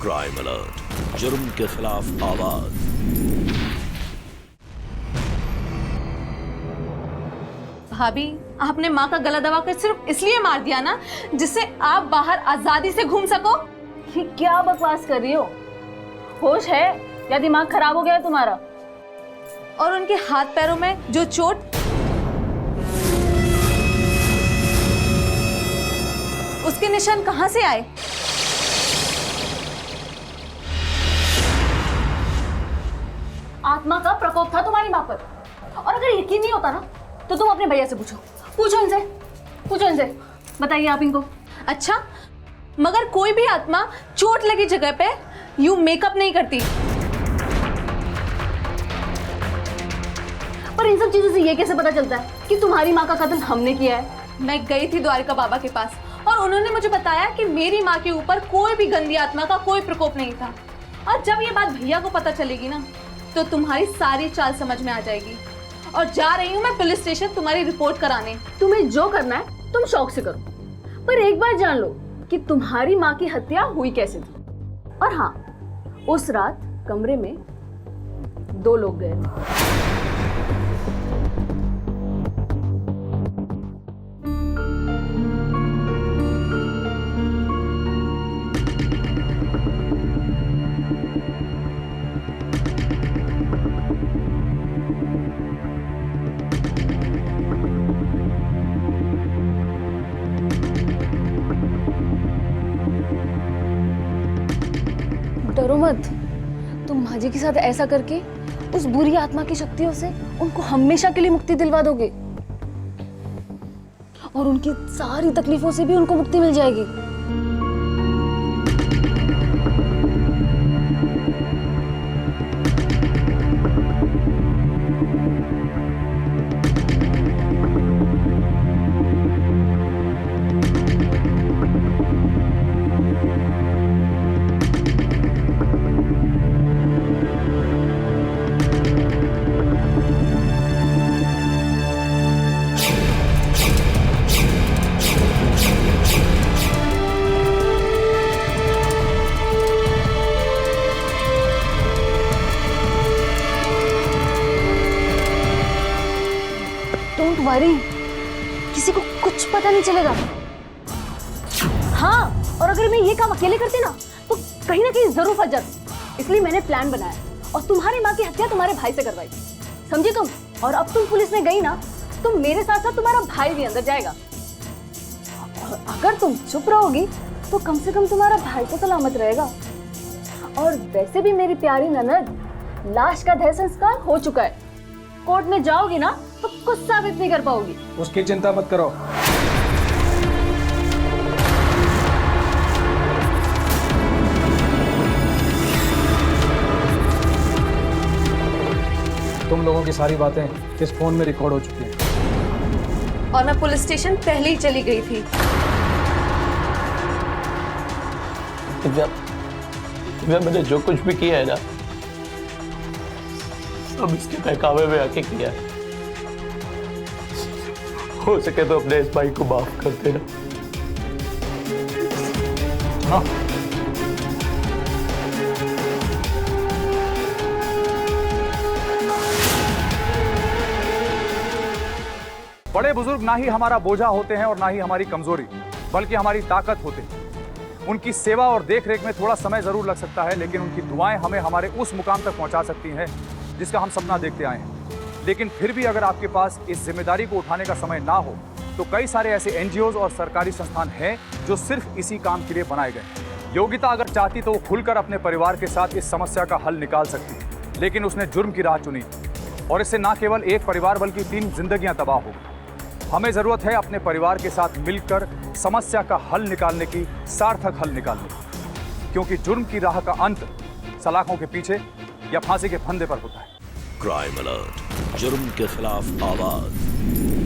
Crime alert, जुर्म के खिलाफ आवाज। भाभी, आपने माँ का गला दबाकर सिर्फ इसलिए मार दिया ना जिससे आप बाहर आजादी से घूम सको। ये क्या बकवास कर रही हो? होश है या दिमाग खराब हो गया है तुम्हारा? और उनके हाथ पैरों में जो चोट, उसके निशान कहां से आए? आत्मा का प्रकोप था तुम्हारी मां पर। और अगर यकीन नहीं होता ना तो तुम अपने भैया से पूछो इनसे बताइए आप इनको। अच्छा, मगर कोई भी आत्मा चोट लगी जगह पे यूं मेकअप नहीं करती। पर इन सब चीजों से ये कैसे पता चलता है कि तुम्हारी माँ का कत्ल हमने किया है? मैं गई थी द्वारिका बाबा के पास और उन्होंने मुझे बताया कि मेरी माँ के ऊपर कोई भी गंदी आत्मा का कोई प्रकोप नहीं था। और जब ये बात भैया को पता चलेगी ना तो तुम्हारी सारी चाल समझ में आ जाएगी। और जा रही हूँ मैं पुलिस स्टेशन तुम्हारी रिपोर्ट कराने। तुम्हें जो करना है तुम शौक से करो, पर एक बार जान लो कि तुम्हारी माँ की हत्या हुई कैसे थी। और हाँ, उस रात कमरे में 2 लोग गए थे। डरो मत, तुम माजी के साथ ऐसा करके उस बुरी आत्मा की शक्तियों से उनको हमेशा के लिए मुक्ति दिलवा दोगे और उनकी सारी तकलीफों से भी उनको मुक्ति मिल जाएगी। डोंट वरी, किसी को कुछ पता नहीं चलेगा। हाँ, और अगर मैं ये काम अकेले करती ना तो कहीं ना कहीं जरूर फंस जाती। इसलिए मैंने प्लान बनाया और तुम्हारी माँ की हत्या तुम्हारे भाई से करवाई, समझी तुम? और अब तुम पुलिस में गई ना तो मेरे साथ साथ तुम्हारा भाई भी अंदर जाएगा। और अगर तुम चुप रहोगी तो कम से कम तुम्हारा भाई तो सलामत रहेगा। और वैसे भी मेरी प्यारी ननद, लाश का देह संस्कार हो चुका है। कोर्ट में जाओगी ना तो कुछ साबित नहीं कर पाओगी। उसकी चिंता मत करो। तुम लोगों की सारी बातें इस फोन में रिकॉर्ड हो चुकी हैं। और मैं पुलिस स्टेशन पहले ही चली गई थी। दिव्या, मैंने जो कुछ भी किया है ना सब इसके बहकावे में आके किया है। हो सके तो अपने इस भाई को माफ कर देना। हाँ। बड़े बुजुर्ग ना ही हमारा बोझा होते हैं और ना ही हमारी कमजोरी, बल्कि हमारी ताकत होते हैं। उनकी सेवा और देखरेख में थोड़ा समय जरूर लग सकता है, लेकिन उनकी दुआएं हमें हमारे उस मुकाम तक पहुंचा सकती हैं जिसका हम सपना देखते आए हैं। लेकिन फिर भी अगर आपके पास इस जिम्मेदारी को उठाने का समय ना हो तो कई सारे ऐसे एनजीओज और सरकारी संस्थान हैं जो सिर्फ इसी काम के लिए बनाए गए हैं। योगिता अगर चाहती तो वो खुलकर अपने परिवार के साथ इस समस्या का हल निकाल सकती, लेकिन उसने जुर्म की राह चुनी और इससे ना केवल एक परिवार बल्कि 3 जिंदगियां तबाह हो गई। हमें जरूरत है अपने परिवार के साथ मिलकर समस्या का हल निकालने की, सार्थक हल निकालने की, क्योंकि जुर्म की राह का अंत सलाखों के पीछे या फांसी के फंदे पर होता है। क्राइम अलर्ट, जुर्म के खिलाफ आवाज।